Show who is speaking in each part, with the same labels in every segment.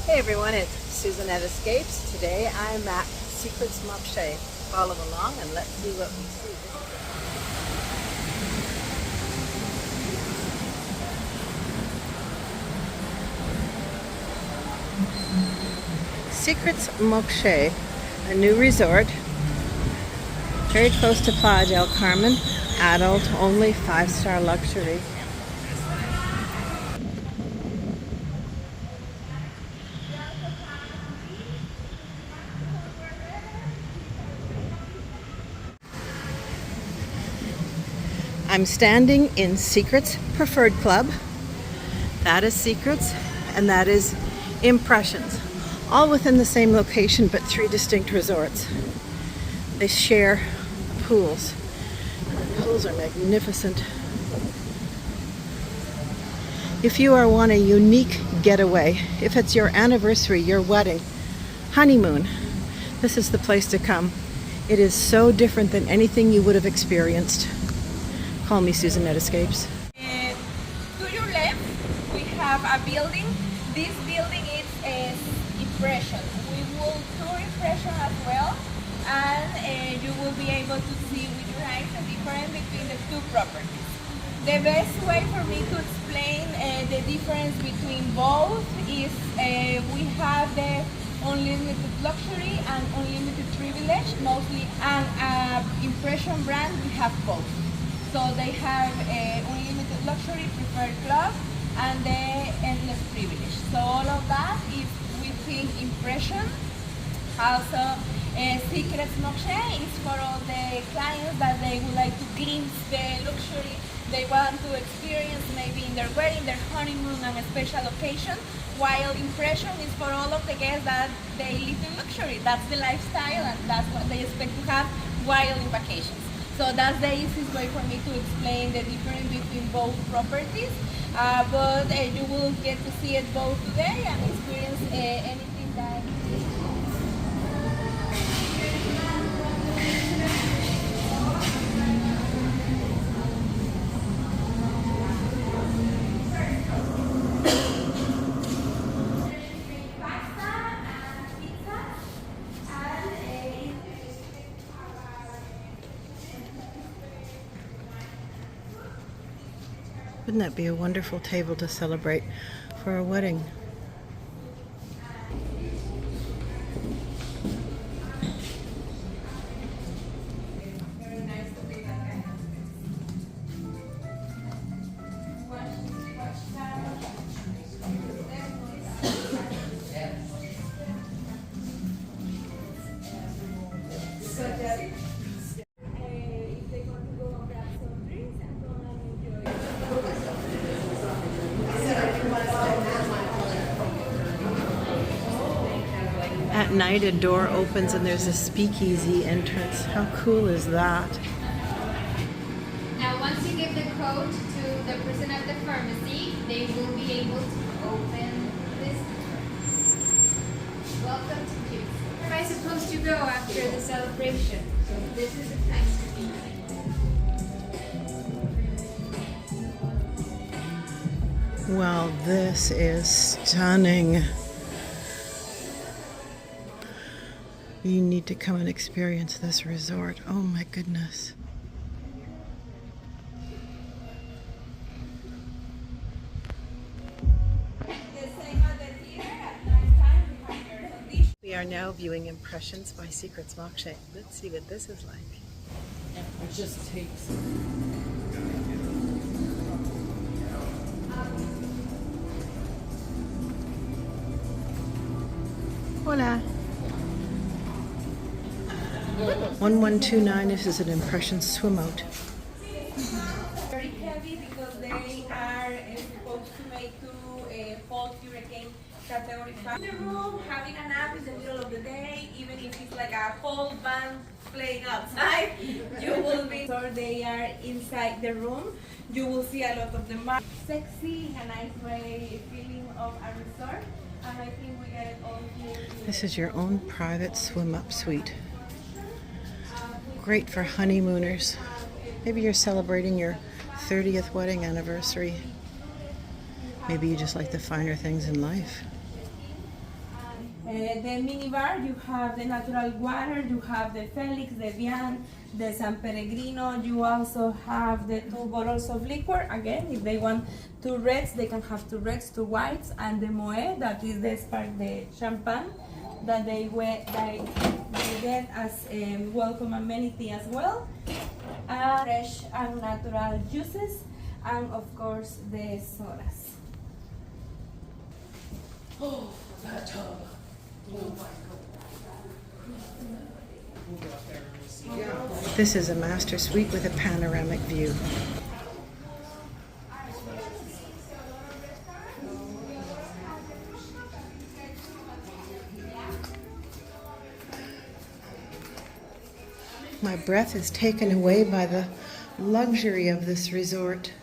Speaker 1: Hey everyone, it's Susan at Escapes. Today I'm at Secrets Moxche. Follow along and let's see what we see. Secrets Moxche, a new resort, very close to Playa Del Carmen, adult only, 5-star luxury. I'm standing in Secrets Preferred Club. That is Secrets, and that is Impressions. All within the same location, but 3 distinct resorts. They share pools. The pools are magnificent. If you want a unique getaway, if it's your anniversary, your wedding, honeymoon, this is the place to come. It is so different than anything you would have experienced. Call me Susan at Escapes.
Speaker 2: To your left, we have a building. This building is Impression. We will tour Impression as well, and you will be able to see with your eyes the difference between the 2 properties. The best way for me to explain the difference between both is we have the unlimited luxury and unlimited privilege, mostly, and Impression brand, we have both. So they have unlimited luxury, preferred club, and the endless privilege. So all of that is within Impression. Also, Secrets Moxche is for all the clients that they would like to glimpse the luxury they want to experience, maybe in their wedding, their honeymoon, and a special occasion. While Impression is for all of the guests that they live in luxury. That's the lifestyle, and that's what they expect to have while in vacations. So that's the easiest way for me to explain the difference between both properties. But you will get to see it both today and experience anything that
Speaker 1: Wouldn't that be a wonderful table to celebrate for a wedding? At night, a door opens and there's a speakeasy entrance. How cool is that?
Speaker 3: Now, once you give the code to the person at the pharmacy, they will be able to open this. Welcome to Kids. Where am I supposed to go after the celebration? So this is the time to be.
Speaker 1: Well, this is stunning. You need to come and experience this resort. Oh my goodness. We are now viewing Impressions by Secrets Moxche. Let's see what this is like.
Speaker 4: It just takes.
Speaker 1: Hola. 1129, this is an Impression swim out.
Speaker 2: very heavy because they are supposed to make to fall hurricane category 5. In the room, having a nap in the middle of the day, even if it's like a whole band playing outside, you will be. So they are inside the room. You will see a lot of them. Sexy, a nice way feeling of a resort, and I think we get it all here.
Speaker 1: This is your own private swim up suite. Great for honeymooners. Maybe you're celebrating your 30th wedding anniversary. Maybe you just like the finer things in life.
Speaker 2: The minibar, you have the natural water, you have the Felix, the Vian, the San Pellegrino. You also have the 2 bottles of liquor. Again, if they want 2 reds, they can have 2 reds, 2 whites, and the Moët, that is the champagne that they get as a welcome amenity as well. Fresh and natural juices, and of course the sodas.
Speaker 4: Oh, that tub. Oh my God. We'll go up there and we'll see. Yeah.
Speaker 1: This is a master suite with a panoramic view. My breath is taken away by the luxury of this resort.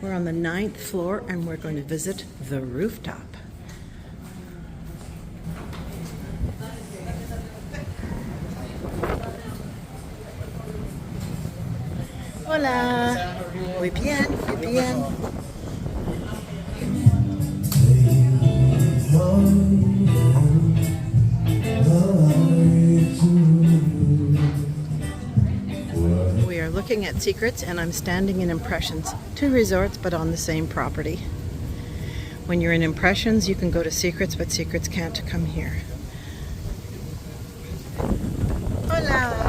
Speaker 1: We're on the 9th floor and we're going to visit the rooftop. Hola. Muy bien, muy bien. We are looking at Secrets and I'm standing in Impressions. 2 resorts but on the same property. When you're in Impressions you can go to Secrets, but Secrets can't come here. Hola!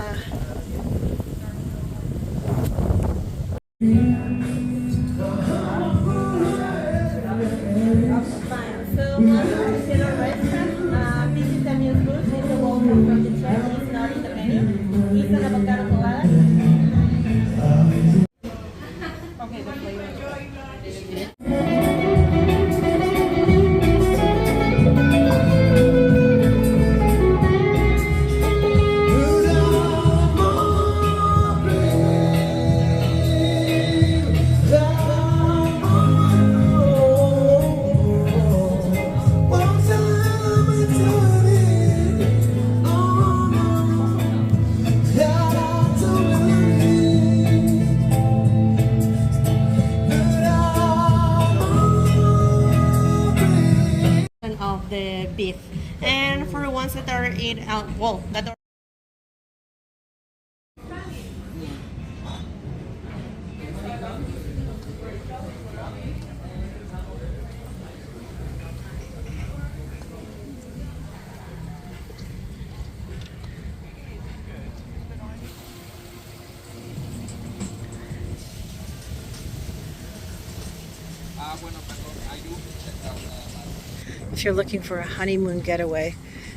Speaker 5: Of the beef, and for the ones that are in that are
Speaker 1: If you're looking for a honeymoon getaway,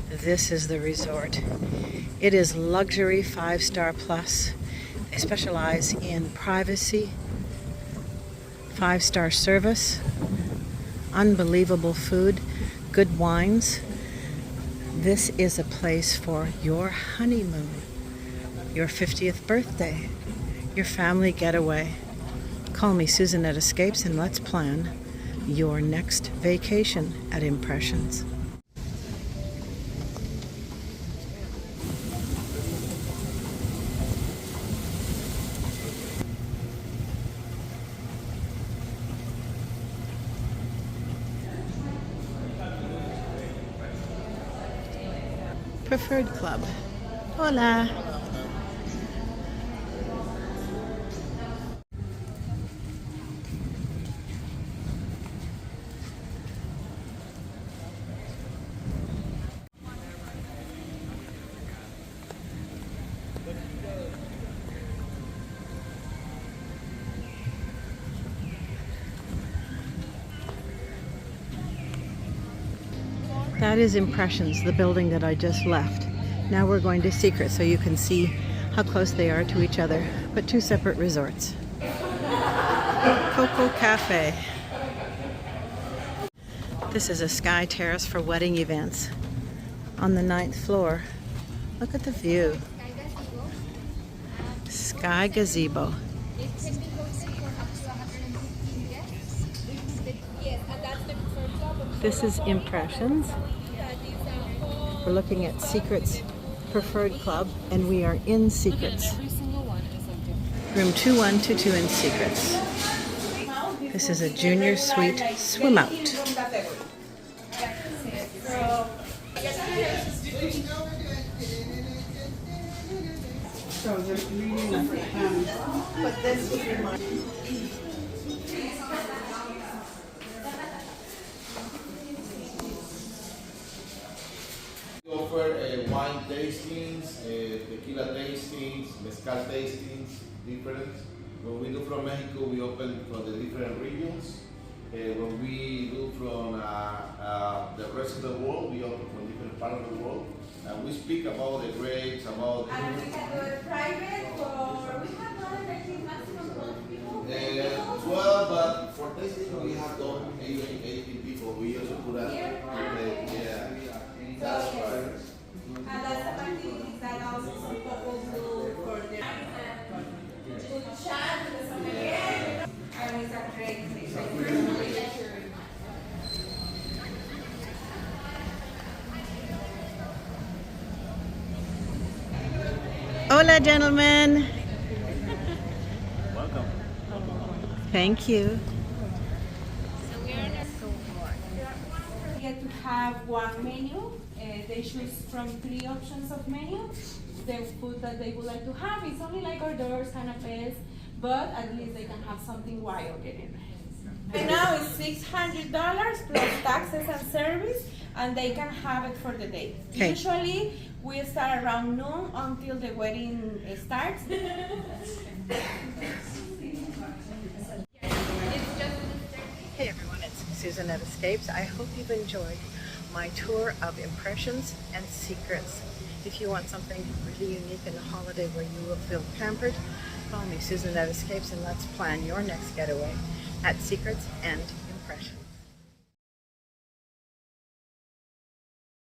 Speaker 1: this is the resort. It is luxury 5-star plus. They specialize in privacy, 5-star service, unbelievable food, good wines. This is a place for your honeymoon, your 50th birthday, your family getaway. Call me Susan at Escapes and let's plan your next vacation at Impressions. Preferred Club. Hola. That is Impressions, the building that I just left. Now we're going to Secret so you can see how close they are to each other, but 2 separate resorts. Coco Cafe. This is a sky terrace for wedding events on the 9th floor. Look at the view. Sky gazebo.
Speaker 3: It can be hosted for up to 115 guests.
Speaker 1: This is Impressions. We're looking at Secrets Preferred Club, and we are in Secrets. Room 2122 in Secrets. This is a junior suite swim out.
Speaker 6: So the reading,
Speaker 1: But this would be my...
Speaker 7: We offer wine tastings, tequila tastings, mezcal tastings, different. When we do from Mexico, we open from the different regions. When we do from the rest of the world, we open from different parts of the world. And we speak about the grapes, about...
Speaker 2: And we can do it private, or we have done it, I think, maximum 12 people.
Speaker 7: 12, but for tasting, we have done 18 people. We also put a... Yeah, that's right.
Speaker 2: And that's the activities that also some couples do for their good chat with some again. And it's a great place.
Speaker 1: Hola, gentlemen. Welcome. Thank you.
Speaker 2: We get to have one menu. They choose from 3 options of menu. The food that they would like to have. It's only like hors d'oeuvres, canapes, but at least they can have something wild in it. Right now it's $600 plus taxes and service, and they can have it for the day.
Speaker 1: Okay.
Speaker 2: Usually we start around noon until the wedding starts.
Speaker 1: Hey everyone, it's Susan at Escapes. I hope you've enjoyed my tour of Impressions and Secrets. If you want something really unique in the holiday where you will feel pampered, call me Susan at Escapes and let's plan your next getaway at Secrets and